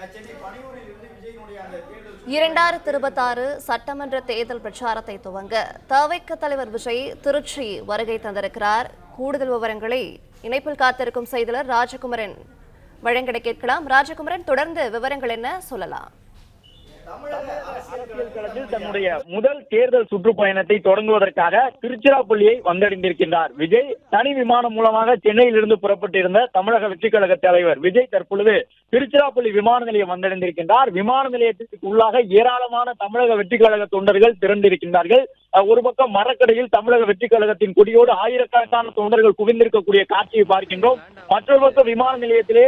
2026 சட்டமன்ற தேர்தல் பிரச்சாரத்தை துவங்க தவிக தலைவர் விஜய் திருச்சி வருகை தந்திருக்கிறார். கூடுதல் விவரங்களை இணைப்பில் காத்திருக்கும் செய்தியாளர் ராஜகுமரன் வழங்கிட கேட்கலாம். ராஜகுமரன், தொடர்ந்து விவரங்கள் என்ன சொல்லலாம்? அரசியல் களத்தில் தன்னுடைய முதல் தேர்தல் சுற்றுப்பயணத்தை தொடங்குவதற்காக திருச்சிராப்பள்ளியை வந்தடைந்திருக்கின்றார் விஜய். தனி விமானம் மூலமாக சென்னையிலிருந்து புறப்பட்டிருந்த தமிழக வெற்றிக் கழக தலைவர் விஜய் தற்பொழுது திருச்சிராப்பள்ளி விமான நிலையம் வந்தடைந்திருக்கின்றார். விமான நிலையத்திற்கு உள்ளாக ஏராளமான தமிழக வெற்றிக் கழக தொண்டர்கள் திரண்டிருக்கின்றார்கள். ஒரு பக்கம் மரக்கடையில் தமிழக வெற்றிக் கழகத்தின் கொடியோடு ஆயிரக்கணக்கான தொண்டர்கள் குவிந்திருக்கக்கூடிய காட்சியை பார்க்கின்றோம். மற்றொரு பக்கம் விமான நிலையத்திலே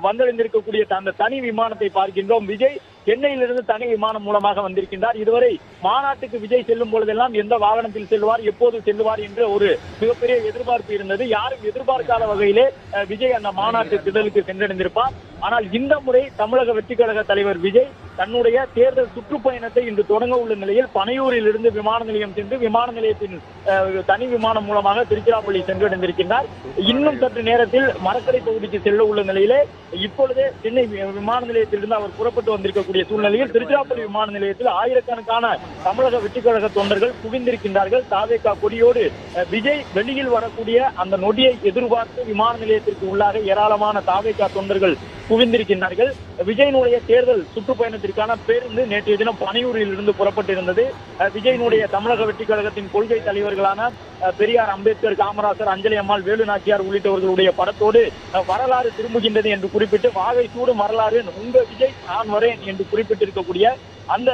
வந்தடைந்திருக்கக்கூடிய அந்த தனி விமானத்தை பார்க்கின்றோம். விஜய் சென்னையிலிருந்து தனி விமானம் மூலமாக வந்திருக்கின்றார். இதுவரை மாநாட்டுக்கு விஜய் செல்லும் பொழுதெல்லாம் எந்த வாகனத்தில் செல்வார், எப்போது செல்வார் என்ற ஒரு மிகப்பெரிய எதிர்பார்ப்பு இருந்தது. யாரும் எதிர்பார்க்காத வகையிலே விஜய் அந்த மாநாட்டு திடலுக்கு சென்றடைந்திருப்பார். ஆனால் இந்த முறை தமிழக வெற்றிக் கழக தலைவர் விஜய் தன்னுடைய தேர்தல் சுற்றுப்பயணத்தை இன்று தொடங்க உள்ள நிலையில் பனையூரில் இருந்து விமான நிலையம் சென்று விமான நிலையத்தின் தனி விமானம் மூலமாக திருச்சிராப்பள்ளி சென்றடைந்திருக்கின்றார். இன்னும் சற்று நேரத்தில் மரக்கடை பகுதிக்கு செல்ல உள்ள நிலையிலே இப்பொழுதே சென்னை விமான நிலையத்திலிருந்து அவர் புறப்பட்டு வந்திருக்கக்கூடிய சூழ்நிலையில் திருச்சிராப்பள்ளி விமான நிலையத்தில் ஆயிரக்கணக்கான தமிழக வெற்றிக் கழக தொண்டர்கள் குவிந்திருக்கின்றார்கள். தாவேகா கொடியோடு விஜய் வெளியில் வரக்கூடிய அந்த நொடியை எதிர்பார்த்து விமான நிலையத்திற்கு உள்ளாக ஏராளமான தாவேகா தொண்டர்கள் குவிந்திருக்கின்றார்கள். விஜயனுடைய தேர்தல் சுற்றுப்பயணத்திற்கான பேருந்து நேற்றைய தினம் பனையூரில் இருந்து புறப்பட்டிருந்தது. விஜயனுடைய தமிழக வெற்றிக் கழகத்தின் கொள்கை தலைவர்களான பெரியார், அம்பேத்கர், காமராசர், அஞ்சலி அம்மாள், வேலு நாச்சியார் உள்ளிட்டவர்களுடைய படத்தோடு வரலாறு திரும்புகின்றது என்று குறிப்பிட்டு வாகை சூடும் வரலாறு உங்க விஜய் நான் வரேன் என்று குறிப்பிட்டிருக்கக்கூடிய அந்த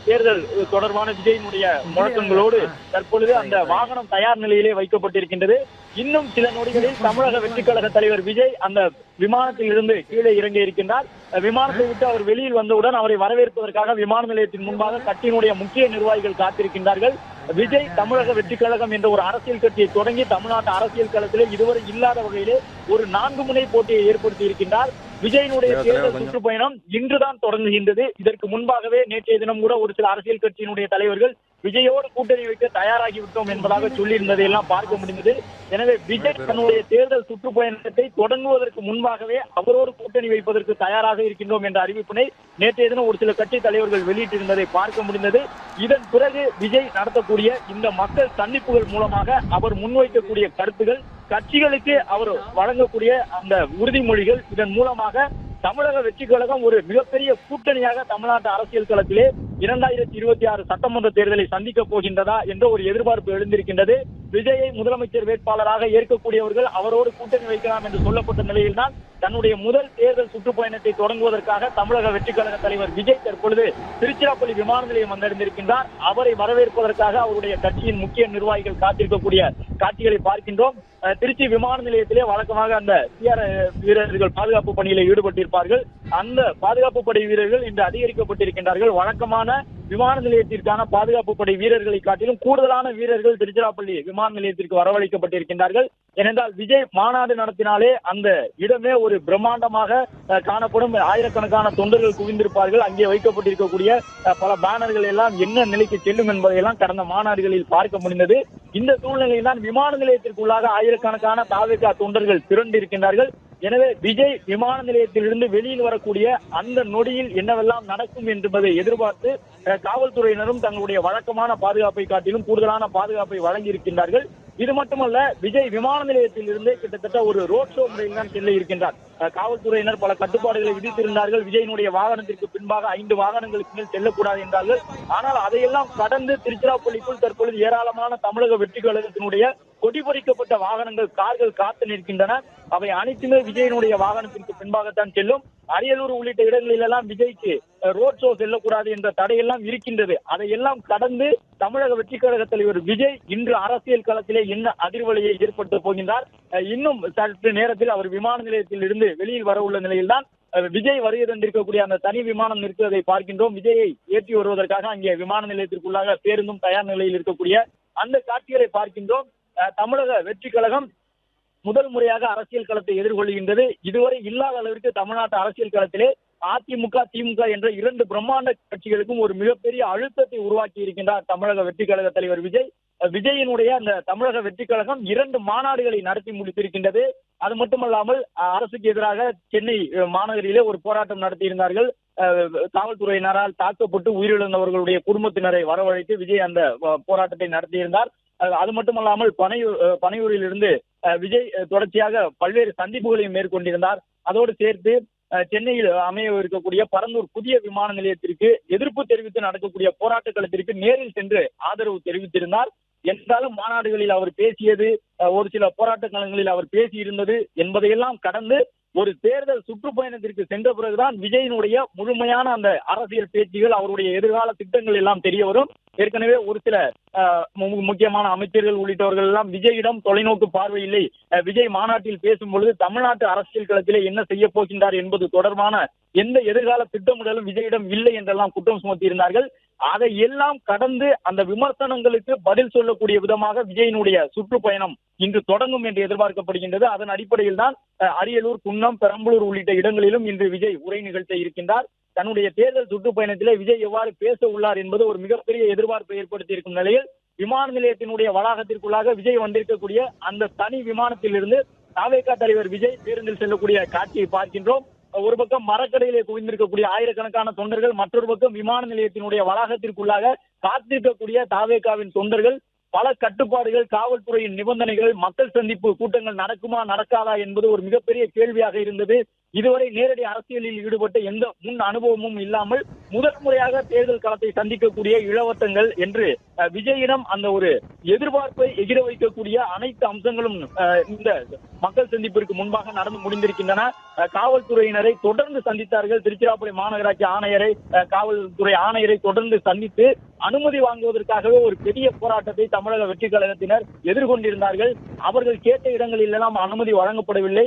தேர்தல் தொடர்பான விஜயினுடைய முழக்கங்களோடு தற்பொழுது அந்த வாகனம் தயார் நிலையிலே வைக்கப்பட்டிருக்கின்றது. இன்னும் சில நொடிகளில் தமிழக வெற்றிக் கழக தலைவர் விஜய் அந்த விமானத்தில் இருந்து கீழே இறங்க இருக்கின்றார். விமானத்தை விட்டு அவர் வெளியில் வந்தவுடன் அவரை வரவேற்பதற்காக விமான நிலையத்தின் முன்பாக கட்சியினுடைய முக்கிய நிர்வாகிகள் காத்திருக்கின்றார்கள். விஜய் தமிழக வெற்றிக் கழகம் என்ற ஒரு அரசியல் கட்சியை தொடங்கி தமிழ்நாட்டு அரசியல் களத்திலே இதுவரை இல்லாத வகையிலே ஒரு 4 முனை போட்டியை ஏற்படுத்தி இருக்கின்றார். விஜயனுடைய தேர்தல் சுற்றுப்பயணம் இன்றுதான் தொடங்குகின்றது. இதற்கு முன்பாகவே நேற்றைய தினம் கூட ஒரு சில அரசியல் கட்சியினுடைய தலைவர்கள் விஜயோடு கூட்டணி வைக்க தயாராகிவிட்டோம் என்பதாக சொல்லியிருந்ததை எல்லாம் பார்க்க முடிந்தது. எனவே விஜய் தன்னுடைய தேர்தல் சுற்றுப்பயணத்தை தொடங்குவதற்கு முன்பாகவே அவரோடு கூட்டணி வைப்பதற்கு தயாராக இருக்கின்றோம் என்ற அறிவிப்பினை நேற்றைய தினம் ஒரு சில கட்சி தலைவர்கள் வெளியிட்டிருந்ததை பார்க்க முடிந்தது. இதன் பிறகு விஜய் நடத்தக்கூடிய இந்த மக்கள் சந்திப்புகள் மூலமாக அவர் முன்வைக்கக்கூடிய கருத்துகள், கட்சிகளுக்கு அவர் வழங்கக்கூடிய அந்த உறுதிமொழிகள், இதன் மூலமாக தமிழக வெற்றிக் கழகம் ஒரு மிகப்பெரிய கூட்டணியாக தமிழ்நாட்டு அரசியல் களத்திலே 2026 சட்டமன்ற தேர்தலை சந்திக்க போகின்றதா என்ற ஒரு எதிர்பார்ப்பு எழுந்திருக்கின்றது. விஜயை முதலமைச்சர் வேட்பாளராக ஏற்கக்கூடியவர்கள் அவரோடு கூட்டணி வைக்கலாம் என்று சொல்லப்பட்ட நிலையில்தான் தன்னுடைய முதல் தேர்தல் சுற்றுப்பயணத்தை தொடங்குவதற்காக தமிழக வெற்றிக் கழக தலைவர் விஜய் தற்பொழுது திருச்சிராப்பள்ளி விமான நிலையம் வந்தடைந்திருக்கின்றார். அவரை வரவேற்பதற்காக அவருடைய கட்சியின் முக்கிய நிர்வாகிகள் காத்திருக்கக்கூடிய காட்சிகளை பார்க்கின்றோம். திருச்சி விமான நிலையத்திலே வழக்கமாக அந்த சிஆர் வீரர்கள் பாதுகாப்பு பணியில் ஈடுபட்டிருப்பார்கள். அந்த பாதுகாப்பு படை வீரர்கள் இன்று அதிகரிக்கப்பட்டிருக்கின்றார்கள். வழக்கமான விமான நிலையத்திற்கான பாதுகாப்பு படை வீரர்களை காட்டிலும் கூடுதலான வீரர்கள் திருச்சிராப்பள்ளி விமான நிலையத்திற்கு வரவழைக்கப்பட்டிருக்கின்றார்கள். ஏனென்றால் விஜய் மாநாடு நடத்தினாலே அந்த இடமே ஒரு பிரம்மாண்டமாக காணப்படும். ஆயிரக்கணக்கான தொண்டர்கள் குவிந்திருப்பார்கள். அங்கே வைக்கப்பட்டிருக்கக்கூடிய பல பேனர்கள் எல்லாம் என்ன நிலைக்கு செல்லும் என்பதையெல்லாம் கடந்த மாநாடுகளில் பார்க்க முடிந்தது. இந்த சூழ்நிலையில் தான் விமான நிலையத்திற்குள்ளாக ஆயிரக்கணக்கான தாவேகா தொண்டர்கள் திரண்டிருக்கின்றார்கள். எனவே விஜய் விமான நிலையத்திலிருந்து வெளியில் வரக்கூடிய அந்த நொடியில் என்னவெல்லாம் நடக்கும் என்பதை எதிர்பார்த்து காவல்துறையினரும் தங்களுடைய வழக்கமான பாதுகாப்பை காட்டிலும் கூடுதலான பாதுகாப்பை வழங்கி இருக்கின்றார்கள். இது மட்டுமல்ல, விஜய் விமான நிலையத்தில் இருந்து கிட்டத்தட்ட ஒரு ரோட் ஷோ முறையில் தான் செல்ல இருக்கின்றார். காவல்துறையினர் பல கட்டுப்பாடுகளை விதித்திருந்தார்கள். விஜயனுடைய வாகனத்திற்கு பின்பாக 5 வாகனங்களுக்கு மேல் செல்லக்கூடாது என்றார்கள். ஆனால் அதையெல்லாம் கடந்து திருச்சிராப்பள்ளிக்குள் தற்பொழுது ஏராளமான தமிழக வெற்றிக் கழகத்தினுடைய கொடி பொறிக்கப்பட்ட வாகனங்கள், கார்கள் காத்து நிற்கின்றன. அவை அனைத்துமே விஜயனுடைய வாகனத்திற்கு பின்பாகத்தான் செல்லும். அரியலூர் உள்ளிட்ட இடங்களில் எல்லாம் விஜய்க்கு ரோட் ஷோ செல்லக்கூடாது என்ற தடையெல்லாம் இருக்கின்றது. அதையெல்லாம் கடந்து தமிழக வெற்றிக் கழக தலைவர் விஜய் இன்று அரசியல் களத்திலே என்ன அதிர்வலையை ஏற்படுத்த போகின்றார். இன்னும் சற்று நேரத்தில் அவர் விமான நிலையத்தில் இருந்து வெளியில் வர உள்ள நிலையில்தான் விஜய் வருகை தந்திருக்கக்கூடிய அந்த தனி விமானம் நிறுத்துவதை பார்க்கின்றோம். விஜயை ஏற்றி வருவதற்காக அங்கே விமான நிலையத்திற்குள்ளாக பேருந்தும் தயார் நிலையில் இருக்கக்கூடிய அந்த காட்சிகளை பார்க்கின்றோம். தமிழக வெற்றிக் கழகம் முதல் முறையாக அரசியல் களத்தை எதிர்கொள்கின்றது. இதுவரை இல்லாத அளவிற்கு தமிழ்நாட்டு அரசியல் களத்திலே அதிமுக திமுக என்ற இரண்டு பிரம்மாண்ட கட்சிகளுக்கும் ஒரு மிகப்பெரிய அழுத்தத்தை உருவாக்கி இருக்கின்றார் தமிழக வெற்றி கழக தலைவர் விஜய். விஜயினுடைய அந்த தமிழக வெற்றி கழகம் 2 மாநாடுகளை நடத்தி முடித்திருக்கின்றது. அது மட்டுமல்லாமல் அரசுக்கு எதிராக சென்னை மாநகரிலே ஒரு போராட்டம் நடத்தியிருந்தார்கள். காவல்துறையினரால் தாக்கப்பட்டு உயிரிழந்தவர்களுடைய குடும்பத்தினரை வரவழைத்து விஜய் அந்த போராட்டத்தை நடத்தியிருந்தார். அது மட்டுமல்லாமல் பனையூரில் இருந்து விஜய் தொடர்ச்சியாக பல்வேறு சந்திப்புகளையும் மேற்கொண்டிருந்தார். அதோடு சேர்த்து சென்னையில் அமைய இருக்கக்கூடிய பரந்தூர் புதிய விமான நிலையத்திற்கு எதிர்ப்பு தெரிவித்து நடக்கக்கூடிய போராட்ட களத்திற்கு நேரில் சென்று ஆதரவு தெரிவித்திருந்தார். என்றாலும் மாநாடுகளில் அவர் பேசியது, ஒரு சில போராட்ட களங்களில் அவர் பேசியிருந்தது என்பதையெல்லாம் கடந்து ஒரு தேர்தல் சுற்றுப்பயணத்திற்கு சென்ற பிறகுதான் விஜயினுடைய முழுமையான அந்த அரசியல் பேச்சுகள், அவருடைய எதிர்கால திட்டங்கள் எல்லாம் தெரிய வரும். ஏற்கனவே ஒரு சில முக்கியமான அமைச்சர்கள் உள்ளிட்டவர்கள் எல்லாம் விஜயிடம் தொலைநோக்கு பார்வை இல்லை, விஜய் மாநாட்டில் பேசும்பொழுது தமிழ்நாட்டு அரசியல் களத்திலே என்ன செய்ய போகின்றார் என்பது தொடர்பான எந்த எதிர்கால திட்டமிடலும் விஜயிடம் இல்லை என்றெல்லாம் குற்றம் சுமத்தியிருந்தார்கள். அதை எல்லாம் கடந்து அந்த விமர்சனங்களுக்கு பதில் சொல்லக்கூடிய விதமாக விஜயினுடைய சுற்றுப்பயணம் இன்று தொடங்கும் என்று எதிர்பார்க்கப்படுகின்றது. அதன் அடிப்படையில் தான் அரியலூர், குன்னம், பெரம்பலூர் உள்ளிட்ட இடங்களிலும் இன்று விஜய் உரை நிகழ்த்த இருக்கின்றார். தன்னுடைய தேர்தல் சுற்றுப்பயணத்திலே விஜய் எவ்வாறு பேச உள்ளார் என்பது ஒரு மிகப்பெரிய எதிர்பார்ப்பை ஏற்படுத்தி இருக்கும் நிலையில் விமான நிலையத்தினுடைய வளாகத்திற்குள்ளாக விஜய் வந்திருக்கக்கூடிய அந்த தனி விமானத்திலிருந்து தவேகா தலைவர் விஜய் பேருந்தில் செல்லக்கூடிய காட்சியை பார்க்கின்றோம். ஒரு பக்கம் மரக்கடையிலே குவிந்திருக்கக்கூடிய ஆயிரக்கணக்கான தொண்டர்கள், மற்றொரு பக்கம் விமான நிலையத்தினுடைய வளாகத்திற்குள்ளாக காத்திருக்கக்கூடிய தவேகாவின் தொண்டர்கள். பல கட்டுப்பாடுகள், காவல்துறையின் நிபந்தனைகள், மக்கள் சந்திப்பு கூட்டங்கள் நடக்குமா நடக்காதா என்பது ஒரு மிகப்பெரிய கேள்வியாக இருந்தது. இதுவரை நேரடி அரசியலில் ஈடுபட்ட எந்த முன் அனுபவமும் இல்லாமல் முதல் முறையாக தேர்தல் களத்தை சந்திக்கக்கூடிய இளவட்டங்கள் என்று விஜயிடம் அந்த ஒரு எதிர்பார்ப்பை எகிர வைக்கக்கூடிய அனைத்து அம்சங்களும் இந்த மக்கள் சந்திப்பிற்கு முன்பாக நடந்து முடிந்திருக்கின்றன. காவல்துறையினரை தொடர்ந்து சந்தித்தார்கள். திருச்சிராப்பள்ளி மாநகராட்சி ஆணையரை, காவல்துறை ஆணையரை தொடர்ந்து சந்தித்து அனுமதி வாங்குவதற்காகவே ஒரு பெரிய போராட்டத்தை தமிழக வெற்றி கழகத்தினர் எதிர்கொண்டிருந்தார்கள். அவர்கள் கேட்ட இடங்களில் எல்லாம் அனுமதி வழங்கப்படவில்லை.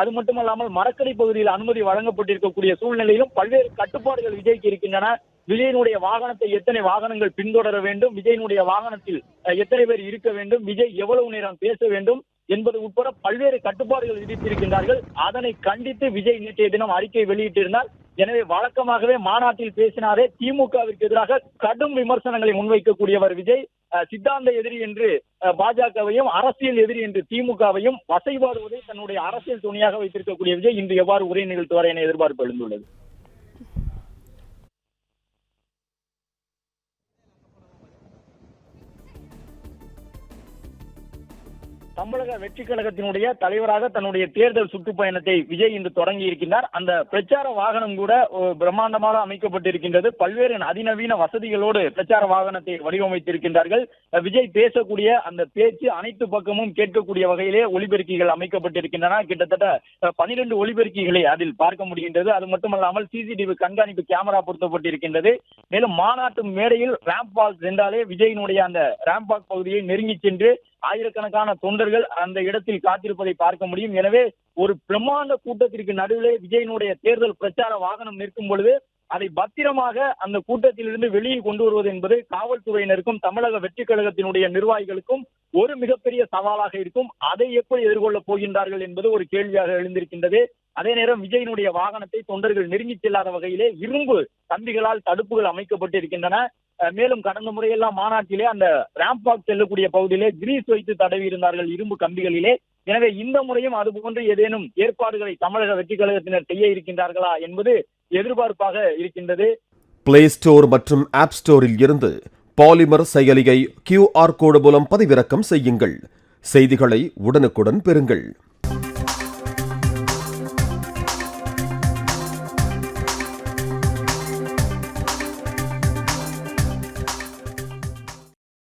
அது மட்டுமல்லாமல் மரக்கடை பகுதியில் அனுமதி வழங்கப்பட்டிருக்கக்கூடிய சூழ்நிலையிலும் பல்வேறு கட்டுப்பாடுகள் விஜய்க்கு இருக்கின்றன. விஜயனுடைய வாகனத்தை எத்தனை வாகனங்கள் பின்தொடர வேண்டும், விஜயனுடைய வாகனத்தில் எத்தனை பேர் இருக்க வேண்டும், விஜய் எவ்வளவு நேரம் பேச வேண்டும் என்பது உட்பட பல்வேறு கட்டுப்பாடுகள் விதித்திருக்கின்றார்கள். அதனை கண்டித்து விஜய் நேற்றைய தினம் அறிக்கை வெளியிட்டிருந்தார். எனவே வழக்கமாகவே மாநாட்டில் பேசினாரே திமுகவிற்கு எதிராக கடும் விமர்சனங்களை முன்வைக்கக்கூடியவர் விஜய். சித்தாந்த எதிரி என்று பாஜகவையும், அரசியல் எதிரி என்று திமுகவையும் வசைபாடுவதை தன்னுடைய அரசியல் துணையாக வைத்திருக்கக்கூடிய விஜய் இன்று எவ்வாறு உரை நிகழ்த்துவார் என எதிர்பார்ப்பு எழுந்துள்ளது. தமிழக வெற்றி கழகத்தினுடைய தலைவராக தன்னுடைய தேர்தல் சுற்றுப்பயணத்தை விஜய் இன்று தொடங்கி இருக்கின்றார். அந்த பிரச்சார வாகனம் கூட பிரம்மாண்டமாக அமைக்கப்பட்டிருக்கின்றது. பல்வேறு அதிநவீன வசதிகளோடு பிரச்சார வாகனத்தை வடிவமைத்திருக்கின்றார்கள். விஜய் பேசக்கூடிய அந்த பேச்சு அனைத்து பக்கமும் கேட்கக்கூடிய வகையிலே ஒலிபெருக்கிகள் அமைக்கப்பட்டிருக்கின்றன. கிட்டத்தட்ட 12 ஒலிபெருக்கிகளை அதில் பார்க்க முடிகின்றது. அது மட்டுமல்லாமல் சிசிடிவி கண்காணிப்பு கேமரா பொருத்தப்பட்டிருக்கின்றது. மேலும் மாநாட்டு மேடையில் ரேம்ப் வாக் சென்றாலே விஜயினுடைய அந்த ரேம்ப் வாக் பகுதியை நெருங்கி சென்று ஆயிரக்கணக்கான தொண்டர்கள் அந்த இடத்தில் காத்திருப்பதை பார்க்க முடியும். எனவே ஒரு பிரம்மாண்ட கூட்டத்திற்கு நடுவிலே விஜயினுடைய தேர்தல் பிரச்சார வாகனம் நிற்கும் பொழுது அதை பத்திரமாக அந்த கூட்டத்திலிருந்து வெளியே கொண்டு வருவது என்பது காவல்துறையினருக்கும் தமிழக வெற்றி கழகத்தினுடைய நிர்வாகிகளுக்கும் ஒரு மிகப்பெரிய சவாலாக இருக்கும். அதை எப்படி எதிர்கொள்ளப் போகின்றார்கள் என்பது ஒரு கேள்வியாக எழுந்திருக்கின்றது. அதே நேரம் விஜயினுடைய வாகனத்தை தொண்டர்கள் நெருங்கி செல்லாத வகையிலே இரும்பு கம்பிகளால் தடுப்புகள் அமைக்கப்பட்டிருக்கின்றன. மேலும் கடந்த முறையெல்லாம் மாநாட்டிலே அந்த ரேம்ப் வாக் செல்லக்கூடிய பகுதியிலே கிரீஸ் வைத்து தடவி இருந்தார்கள் இரும்பு கம்பிகளிலே. எனவே இந்த முறையும் அதுபோன்று ஏதேனும் ஏற்பாடுகளை தமிழக வெற்றி கழகத்தினர் செய்ய இருக்கின்றார்களா என்பது எதிர்பார்ப்பாக இருக்கின்றது. பிளே ஸ்டோர் மற்றும் ஆப் ஸ்டோரில் இருந்து பாலிமர் செயலியை QR கோடு மூலம் பதிவிறக்கம் செய்யுங்கள். செய்திகளை உடனுக்குடன் பெறுங்கள்.